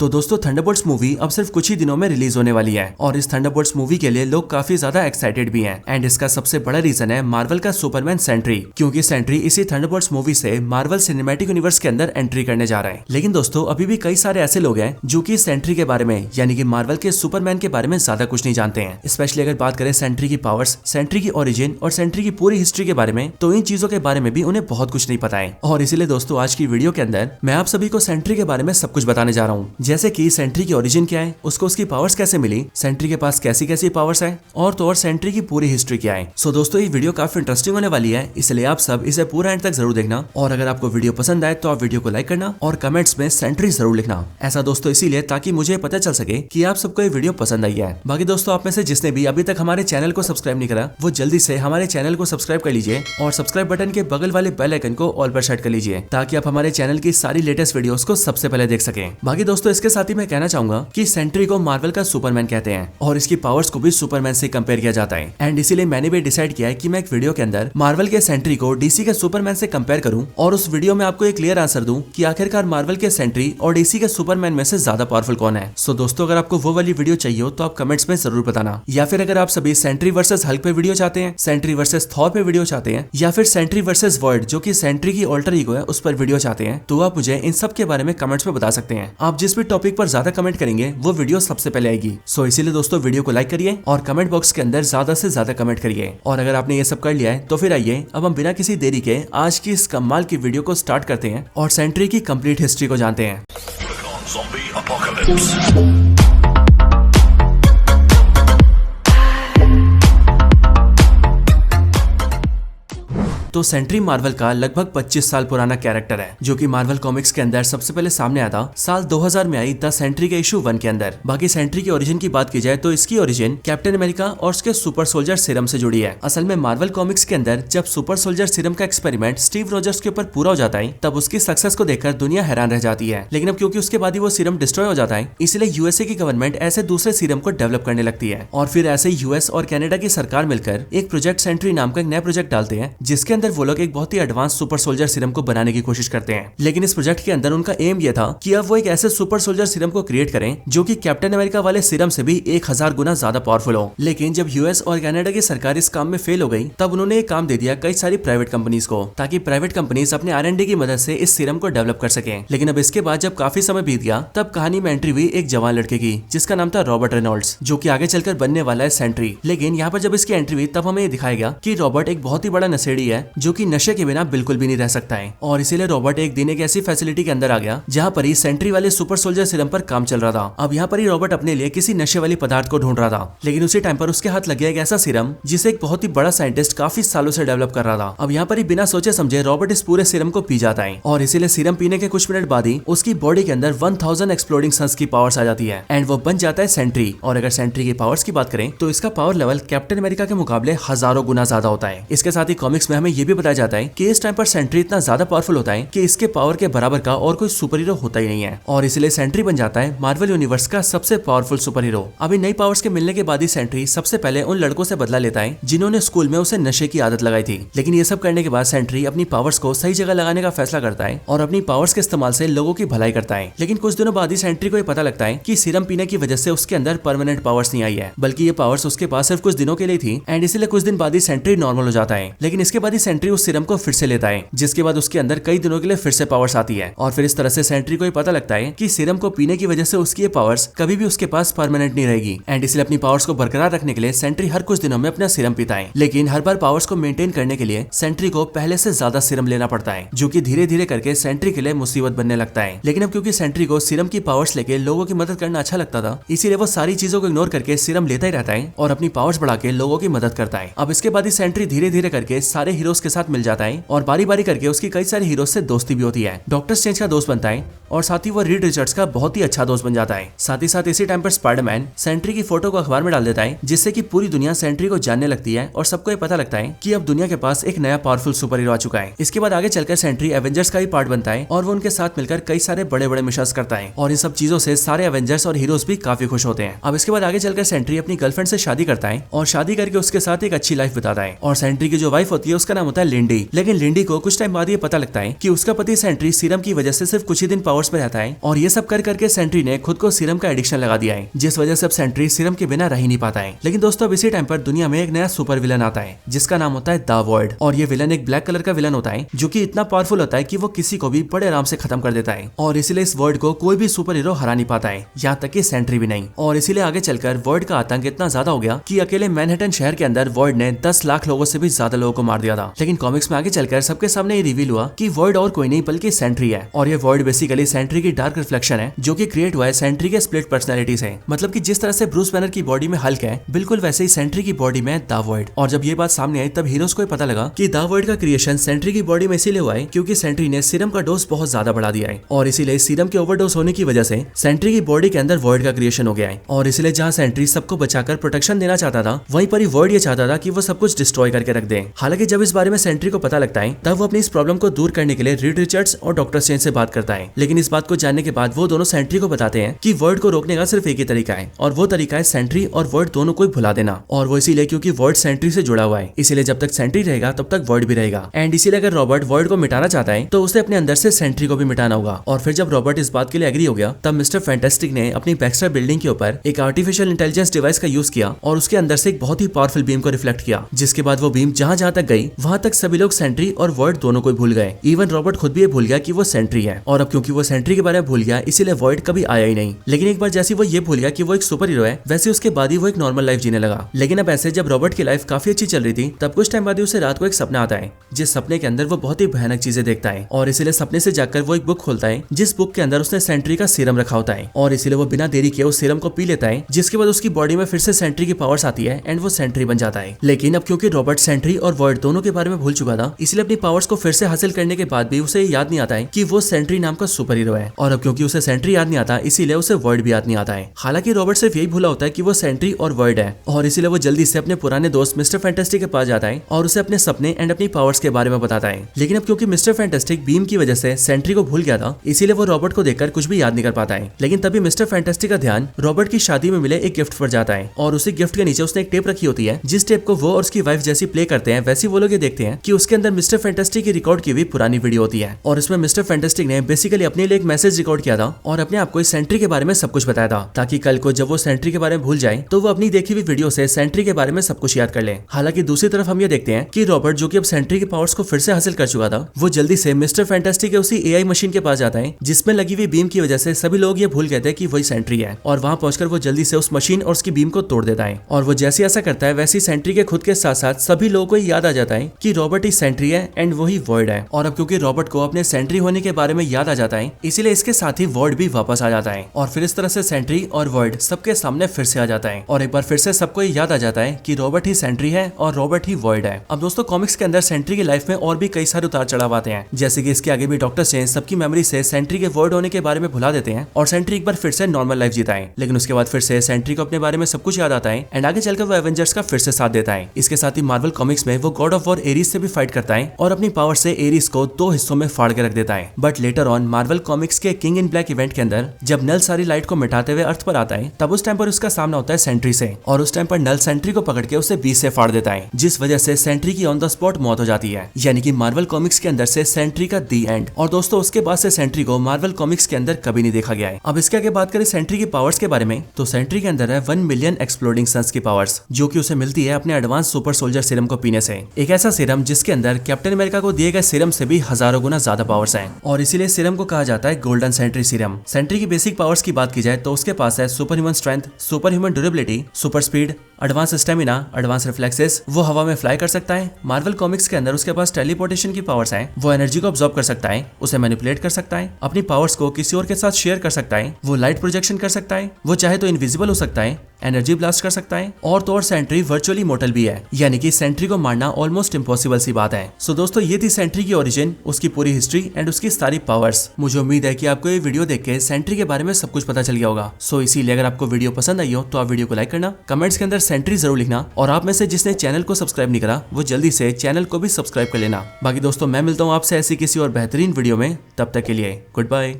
तो दोस्तों Thunderbolts movie अब सिर्फ कुछ ही दिनों में रिलीज होने वाली है और इस थंडरबोल्ट्स मूवी के लिए लोग काफी ज्यादा एक्साइटेड भी हैं एंड इसका सबसे बड़ा रीजन है मार्वल का सुपरमैन सेंट्री, क्योंकि सेंट्री इसी थंडरबोल्ट्स मूवी से मार्वल सिनेमैटिक यूनिवर्स के अंदर एंट्री करने जा रहा है। लेकिन दोस्तों अभी भी कई सारे ऐसे लोग हैं जो कि सेंट्री के बारे में यानी कि मार्वल के सुपरमैन के बारे में ज्यादा कुछ नहीं जानते हैं। स्पेशली अगर बात करें सेंट्री की पावर्स, सेंट्री की ओरिजिन और सेंट्री की पूरी हिस्ट्री के बारे में, तो इन चीजों के बारे में भी उन्हें बहुत कुछ नहीं पता है। और इसीलिए दोस्तों आज की वीडियो के अंदर मैं आप सभी को सेंट्री के बारे में सब कुछ बताने जा रहा हूँ, जैसे कि सेंट्री की ओरिजिन क्या है, उसको उसकी पावर्स कैसे मिली, सेंट्री के पास कैसी कैसी पावर्स है और तो और सेंट्री की पूरी हिस्ट्री क्या है। सो दोस्तों ये वीडियो काफी इंटरेस्टिंग होने वाली है, इसलिए आप सब इसे पूरा एंड तक जरूर देखना और अगर आपको वीडियो पसंद आए तो आप वीडियो को लाइक करना और कमेंट्स में सेंट्री जरूर लिखना। ऐसा दोस्तों इसीलिए ताकि मुझे पता चल सके कि आप सबको ये वीडियो पसंद आई है। बाकी दोस्तों आप में से जिसने भी अभी तक हमारे चैनल को सब्सक्राइब नहीं करा वो जल्दी से हमारे चैनल को सब्सक्राइब कर लीजिए और सब्सक्राइब बटन के बगल वाले बेल आइकन को ऑल पर सेट कर लीजिए ताकि आप हमारे चैनल की सारी लेटेस्ट वीडियोस को सबसे पहले देख सकें। बाकी दोस्तों इसके साथ ही मैं कहना चाहूंगा कि सेंट्री को मार्वल का सुपरमैन कहते हैं और इसकी पावर्स को भी सुपरमैन से कंपेयर किया जाता है एंड इसीलिए मैंने भी डिसाइड किया है कि मैं एक वीडियो के अंदर मार्वल के सेंट्री को डीसी के सुपरमैन से कंपेयर करूं और उस वीडियो में आपको एक क्लियर आंसर दूं कि आखिरकार मार्वल के सेंट्री और डीसी के सुपरमैन में से ज्यादा पावरफुल कौन है। सो दोस्तों अगर आपको वो वाली वीडियो चाहिए हो तो आप कमेंट्स में जरूर बताना, या फिर अगर आप सभी सेंट्री वर्सेस हल्क पे वीडियो चाहते हैं, सेंट्री वर्सेस थॉर पे वीडियो चाहते हैं, या फिर सेंट्री वर्सेस वर्ल्ड जो कि सेंट्री की ऑल्टर ईगो है उस पर वीडियो चाहते हैं, तो आप मुझे इन सब के बारे में कमेंट्स में बता सकते हैं। आप जिस भी टॉपिक पर ज्यादा कमेंट करेंगे वो वीडियो सबसे पहले आएगी। सो इसीलिए दोस्तों वीडियो को लाइक करिए और कमेंट बॉक्स के अंदर ज्यादा से ज्यादा कमेंट करिए। और अगर आपने ये सब कर लिया है तो फिर आइए अब हम बिना किसी देरी के आज की इस कमाल की वीडियो को स्टार्ट करते हैं और सेंट्री की कंप्लीट हिस्ट्री को जानते हैं। तो सेंट्री मार्वल का लगभग 25 साल पुराना कैरेक्टर है जो कि मार्वल कॉमिक्स के अंदर सबसे पहले सामने आया था साल 2000 में आई द सेंट्री के इशू 1 के अंदर। बाकी सेंट्री की ओरिजिन की बात की जाए तो इसकी ओरिजिन कैप्टन अमेरिका और उसके सुपर सोल्जर सीरम से जुड़ी है। असल में मार्वल कॉमिक्स के अंदर जब सुपर सोल्जर सीरम का एक्सपेरिमेंट स्टीव रॉजर्स के ऊपर पूरा हो जाता है तब उसकी सक्सेस को देखकर दुनिया हैरान रह जाती है, लेकिन अब क्योंकि उसके बाद ही वो सीरम डिस्ट्रॉय हो जाता है इसलिए यूएसए की गवर्नमेंट ऐसे दूसरे सीरम को डेवलप करने लगती है और फिर ऐसे यूएस और कनाडा की सरकार मिलकर एक प्रोजेक्ट सेंट्री नाम का एक नया प्रोजेक्ट डालते हैं जिसके अंदर वो लोग एक बहुत ही एडवांस सुपर सोल्जर सीरम को बनाने की कोशिश करते हैं। लेकिन इस प्रोजेक्ट के अंदर उनका एम यह था कि अब वो एक ऐसे सुपर सोल्जर सीरम को क्रिएट करें जो कि कैप्टन अमेरिका वाले सीरम से भी 1000 गुना ज्यादा पावरफुल हो। लेकिन जब यूएस और कनाडा की सरकार इस काम में फेल हो गई तब उन्होंने एक काम दे दिया कई सारी प्राइवेट कंपनीज को ताकि प्राइवेट कंपनीज अपने R&D की मदद से इस सीरम को डेवलप कर सके। लेकिन अब इसके बाद जब काफी समय बीत गया तब कहानी में एंट्री हुई एक जवान लड़के की जिसका नाम था रॉबर्ट रेनॉल्ड्स, जो कि आगे चलकर बनने वाला है सेंट्री। लेकिन यहाँ पर जब इसकी एंट्री हुई तब हमें दिखाया गया कि रॉबर्ट एक बहुत ही बड़ा नशेड़ी है जो कि नशे के बिना बिल्कुल भी नहीं रह सकता है और इसीलिए रॉबर्ट एक दिन एक ऐसी फैसिलिटी के अंदर आ गया जहाँ पर ही सेंट्री वाले सुपर सोल्जर सीरम पर काम चल रहा था। अब यहाँ पर ही रॉबर्ट अपने लिए किसी नशे वाली पदार्थ को ढूंढ रहा था, लेकिन उसी टाइम पर उसके हाथ लग गया एक ऐसा सीरम जिसे एक बहुत ही बड़ा साइंटिस्ट काफी सालों से डेवलप कर रहा था। अब यहाँ पर ही बिना सोचे समझे रॉबर्ट इस पूरे सीरम को पी जाता है और इसीलिए सीरम पीने के कुछ मिनट बाद ही उसकी बॉडी के अंदर 1000 एक्सप्लोडिंग सन्स की पावर्स आ जाती है एंड वो बन जाता है सेंट्री। और अगर सेंट्री की पावर्स की बात करें तो इसका पावर लेवल कैप्टन अमेरिका के मुकाबले हजारों गुना ज्यादा होता है। इसके साथ ही कॉमिक्स में हमें ये भी बताया जाता है कि इस टाइम पर सेंट्री इतना ज्यादा पावरफुल होता है कि इसके पावर के बराबर का और कोई सुपर हीरो होता ही नहीं है और इसलिए सेंट्री बन जाता है मार्वल यूनिवर्स का सबसे पावरफुल सुपर हीरो। अभी नई पावर्स के मिलने के बाद ही सेंट्री सबसे पहले उन लड़कों से बदला लेता है जिन्होंने स्कूल में उसे नशे की आदत लगाई थी। लेकिन ये सब करने के बाद सेंट्री अपनी पावर्स को सही जगह लगाने का फैसला करता है और अपनी पावर्स के इस्तेमाल से लोगों की भलाई करता है। लेकिन कुछ दिनों बाद ही सेंट्री को ये पता लगता है कि सीरम पीने की वजह से उसके अंदर परमानेंट पावर्स नहीं आई है, बल्कि ये पावर्स उसके पास सिर्फ कुछ दिनों के लिए थी एंड इसीलिए कुछ दिन बाद ही सेंट्री नॉर्मल हो जाता है। लेकिन इसके बाद ही सेंट्री उस सीरम को फिर से लेता है जिसके बाद उसके अंदर कई दिनों के लिए फिर से पावर्स आती है और फिर इस तरह से सेंट्री को पता लगता है कि सीरम को पीने की वजह से उसकी ये पावर्स कभी भी उसके पास परमानेंट नहीं रहेगी एंड इसलिए अपनी पावर्स को बरकरार रखने के लिए सेंट्री हर कुछ दिनों में अपना सीरम पीता है। लेकिन हर बार पावर्स को मेंटेन करने के लिए सेंट्री को पहले से ज्यादा सीरम लेना पड़ता है जो कि धीरे धीरे करके सेंट्री के लिए मुसीबत बनने लगता है। लेकिन अब क्योंकि सेंट्री को सीरम की पावर्स लेके लोगों की मदद करना अच्छा लगता था इसीलिए वो सारी चीजों को इग्नोर करके सीरम लेता ही रहता है और अपनी पावर्स बढ़ा के लोगों की मदद करता है। अब इसके बाद ही सेंट्री धीरे धीरे करके सारे हीरोज के साथ मिल जाता है और बारी बारी करके उसकी कई सारे हीरोज से दोस्ती भी होती है। डॉक्टर स्ट्रेंज का दोस्त बनता है और साथ ही वो रीड रिचर्ड्स का बहुत ही अच्छा दोस्त बन जाता है। साथ ही साथ इसी टाइम पर स्पाइडरमैन सेंट्री की फोटो को अखबार में डाल देता है जिससे कि पूरी दुनिया सेंट्री को जानने लगती है और सबको ये पता लगता है कि अब दुनिया के पास एक नया पावरफुल सुपर हीरो आ चुका है। इसके बाद आगे चलकर सेंट्री एवेंजर्स का ही पार्ट बनता है और वो उनके साथ मिलकर कई सारे बड़े बड़े मिशंस करता है और इन सब चीजों से सारे एवेंजर्स और हीरोज भी काफी खुश होते हैं। अब इसके बाद आगे चलकर सेंट्री अपनी गर्लफ्रेंड से शादी करता है और शादी करके उसके साथ एक अच्छी लाइफ बिताता है और सेंट्री की जो वाइफ होती है उसका नाम होता है लिंडी। लेकिन लिंडी को कुछ टाइम बाद ये पता लगता है कि उसका पति सेंट्री सीरम की वजह से सिर्फ कुछ ही दिन पावर्स में रहता है और ये सब कर करके सेंट्री ने खुद को सीरम का एडिक्शन लगा दिया है, जिस वजह से अब सेंट्री सीरम के बिना रह ही नहीं पाता है। लेकिन दोस्तों अब इसी टाइम पर दुनिया में एक नया सुपर विलन आता है जिसका नाम होता है द वॉइड। और ये विलन एक ब्लैक कलर का विलन होता है जो कि इतना पावरफुल होता है कि वो किसी को भी बड़े आराम से खत्म कर देता है और इसीलिए इस वॉइड को कोई भी सुपर हीरो हरा नहीं पाता है, यहाँ तक कि सेंट्री भी नहीं। और इसीलिए आगे चलकर वॉइड का आतंक इतना ज्यादा हो गया कि अकेले मैनहट्टन शहर के अंदर वॉइड ने 10 लाख लोगों से भी ज्यादा लोगों को मार दिया था। लेकिन कॉमिक्स में आगे चलकर सबके सामने ये रिवील हुआ कि वॉइड और कोई नहीं बल्कि सेंट्री है। और ये वॉइड बेसिकली सेंट्री की डार्क रिफ्लेक्शन है जो कि क्रिएट हुआ है सेंट्री के स्प्लिट पर्सनैलिटी से। मतलब कि जिस तरह से ब्रूस बैनर की बॉडी में हल्क है, बिल्कुल वैसे ही सेंट्री की बॉडी में द वॉइड। और जब ये बात सामने आई तब हीरोज को पता लगा कि द वॉइड का क्रिएशन सेंट्री की बॉडी में इसीलिए हुआ है क्योंकि सेंट्री ने सीरम का डोज बहुत ज्यादा बढ़ा दिया है और इसीलिए सीरम के ओवरडोज होने की वजह से सेंट्री की बॉडी के अंदर वॉइड का क्रिएशन हो गया है। और इसलिए जहाँ सेंट्री सबको बचाकर प्रोटेक्शन देना चाहता था, वहीं पर ही वॉइड ये चाहता था कि वो सब कुछ डिस्ट्रॉय करके रख दे। हालांकि जब इस बारे में सेंट्री को पता लगता है तब वो अपनी इस प्रॉब्लम को दूर करने के लिए रीड रिचर्ड्स और डॉक्टर स्ट्रेंज से बात करता है। लेकिन इस बात को जानने के बाद वो दोनों सेंट्री को बताते हैं कि वॉइड को रोकने का सिर्फ एक ही तरीका है और वो तरीका है सेंट्री और वॉइड दोनों को भुला देना। और वो इसीलिए क्योंकि वॉइड सेंट्री से जुड़ा हुआ है, इसीलिए जब तक सेंट्री रहेगा तब तक वॉइड भी रहेगा। एंड इसीलिए अगर रॉबर्ट वॉइड को मिटाना चाहता है तो उसे अपने अंदर से सेंट्री को भी मिटाना होगा। और फिर जब रॉबर्ट इस बात के लिए एग्री हो गया तब मिस्टर फैंटास्टिक ने अपनी बैक्स्टर बिल्डिंग के ऊपर एक आर्टिफिशियल इंटेलिजेंस डिवाइस का यूज किया और उसके अंदर से एक बहुत ही पावरफुल बीम को रिफ्लेक्ट किया, जिसके बाद वो बीम जहां जहां तक गई वहां तक सभी लोग सेंट्री और वॉइड दोनों को भूल गए। इवन रॉबर्ट खुद भी ये भूल गया कि वो सेंट्री है। और अब क्योंकि वो सेंट्री के बारे में भूल गया इसीलिए वॉइड कभी आया ही नहीं। लेकिन एक बार जैसे वो ये भूल गया कि वो एक सुपर हीरो है, वैसे उसके बाद ही वो एक नॉर्मल लाइफ जीने लगा। लेकिन अब ऐसे जब रॉबर्ट की लाइफ काफी अच्छी चल रही थी तब कुछ टाइम बाद उसे रात को एक सपना आता है, जिस सपने के अंदर वो बहुत ही भयानक चीजें देखता है। और इसीलिए सपने से जाकर वो एक बुक खोलता है जिस बुक के अंदर उसने सेंट्री का सीरम रखा होता है और इसीलिए वो बिना देरी किए उस सीरम को पी लेता है, जिसके बाद उसकी बॉडी में फिर से सेंट्री की पावर्स आती है एंड वो सेंट्री बन जाता है। लेकिन अब क्योंकि रॉबर्ट सेंट्री और वॉइड दोनों के बारे में भूल चुका था, इसलिए अपनी पावर्स को फिर से हासिल करने के बाद भी उसे याद नहीं आता है कि वो सेंट्री नाम का सुपर हीरो है। और अब क्योंकि उसे सेंट्री याद नहीं आता इसीलिए उसे वॉइड भी याद नहीं आता है। हालांकि रॉबर्ट सिर्फ यही भूला होता है कि वो सेंट्री और वॉइड है और इसीलिए वो जल्दी से अपने पुराने दोस्त मिस्टर फैंटास्टिक के पास जाता है और उसे अपने सपने एंड अपनी पावर्स के बारे में बताता है। लेकिन अब क्योंकि मिस्टर फैंटास्टिक बीम की वजह से सेंट्री को भूल गया था, इसीलिए वो रॉबर्ट को देखकर कुछ भी याद नहीं कर पाता है। लेकिन तभी मिस्टर फैंटास्टिक का ध्यान रॉबर्ट की शादी में मिले एक गिफ्ट पर जाता है और उसी गिफ्ट के नीचे उसने एक टेप रखी होती है, जिस टेप को वो और उसकी वाइफ जैसी प्ले करते हैं वैसी वो लोग ये देखते हैं कि उसके अंदर मिस्टर फैंटास्टिक की रिकॉर्ड की हुई पुरानी वीडियो होती है। और इसमें मिस्टर फैंटास्टिक ने बेसिकली अपने लिए एक मैसेज रिकॉर्ड किया था और अपने आप को इस सेंट्री के बारे में सब कुछ बताया था, ताकि कल को जब वो सेंट्री के बारे में भूल जाए तो वो अपनी देखी हुई वीडियो से सेंट्री के बारे में सब कुछ याद कर ले। हालांकि दूसरी तरफ हम ये देखते हैं कि रॉबर्ट जो कि अब सेंट्री के पावर्स को फिर से हासिल कर चुका था, वो जल्दी से मिस्टर फैंटास्टिक के उसी एआई मशीन के पास जाता है जिसमें लगी हुई बीम की वजह से सभी लोग ये भूल गए थे कि वही सेंट्री है। और वहां पहुंचकर वो जल्दी से उस मशीन और उसकी बीम को तोड़ देता है। और वो जैसे ऐसा करता है वैसे सेंट्री के खुद के साथ साथ सभी लोगों को याद आ जाता है कि रॉबर्ट ही सेंट्री है एंड वही वॉइड है। और अब क्योंकि रॉबर्ट को अपने सेंट्री होने के बारे में याद आ जाता है, इसीलिए इसके साथ ही वॉइड भी वापस आ जाता है और फिर इस तरह से सेंट्री और वॉइड सबके सामने फिर से आ जाता है और एक बार फिर से सबको याद आ जाता है कि रॉबर्ट ही सेंट्री है और रॉबर्ट ही वॉइड है। अब दोस्तों कॉमिक्स के अंदर सेंट्री की लाइफ में और भी कई सारे उतार चढ़ाव आते हैं, जैसे कि इसके आगे भी डॉक्टर स्ट्रेंज सबकी मेमोरी से सेंट्री के वॉइड होने के बारे में भुला देते हैं और सेंट्री एक बार फिर से नॉर्मल लाइफ जीता है। लेकिन उसके बाद फिर से सेंट्री को अपने बारे में सब कुछ याद आता है एंड आगे चलकर वो एवेंजर्स का फिर से साथ देता है। इसके साथ ही मार्वल कॉमिक्स में वो गॉड ऑफ वॉर एरीज से भी फाइट करता है और अपनी पावर से एरीज को 2 हिस्सों में फाड़ के रख देता है। But later on Marvel comics के किंग इन ब्लैक इवेंट के अंदर जब नल सारी लाइट को मिटाते हुए अर्थ पर आता है, तब उस टाइम पर उसका सामना होता है सेंट्री से और उस टाइम पर नल सेंट्री को पकड़ के उसे बीच से फाड़ देता है, जिस वजह से सेंट्री की ऑन द स्पॉट मौत हो जाती है। यानी कि मार्वल कॉमिक्स के अंदर से सेंट्री का दी एंड। और दोस्तों उसके बाद से सेंट्री को मार्वल कॉमिक्स के अंदर कभी नहीं देखा गया है। अब इसके आगे बात करें सेंट्री की पावर्स के बारे में, तो सेंट्री के अंदर है 1 मिलियन एक्सप्लोडिंग सन्स की पावर्स, जो कि उसे मिलती है अपने एडवांस सुपर सोल्जर सीरम को पीने से। एक ऐसा सीरम जिसके अंदर कैप्टन अमेरिका को दिए गए सीरम से भी हजारों गुना ज्यादा पावर्स हैं और इसीलिए सीरम को कहा जाता है गोल्डन सेंट्री सीरम। सेंट्री की बेसिक पावर्स की बात की जाए तो उसके पास है super human strength, super human durability, super speed, advance stamina, advance reflexes, वो हवा में फ्लाई कर सकता है। मार्वल कॉमिक्स के अंदर उसके पास टेलीपोर्टेशन की पावर्स हैं, वो एनर्जी को ऑब्जॉर्ब कर सकता है, उसे मैनिपुलेट कर सकता है, अपनी पावर्स को किसी और के साथ शेयर कर सकता है, वो लाइट प्रोजेक्शन कर सकता है, वो चाहे तो इनविजिबल हो सकता है, एनर्जी ब्लास्ट कर सकता है और तो और सेंट्री वर्चुअली मोर्टल भी है, यानी कि सेंट्री को मारना ऑलमोस्ट इम्पॉसिबल सी बात है। सो दोस्तों ये थी सेंट्री की ओरिजिन, उसकी पूरी हिस्ट्री एंड उसकी सारी पावर्स। मुझे उम्मीद है कि आपको ये वीडियो देख के सेंट्री के बारे में सब कुछ पता चल गया होगा। सो इसीलिए अगर आपको वीडियो पसंद आई हो तो आप वीडियो को लाइक करना, कमेंट्स के अंदर सेंट्री जरूर लिखना और आप में से जिसने चैनल को सब्सक्राइब नहीं करा वो जल्दी से चैनल को भी सब्सक्राइब कर लेना। बाकी दोस्तों मैं मिलता हूँ आपसे ऐसी किसी और बेहतरीन वीडियो में, तब तक के लिए गुड बाय।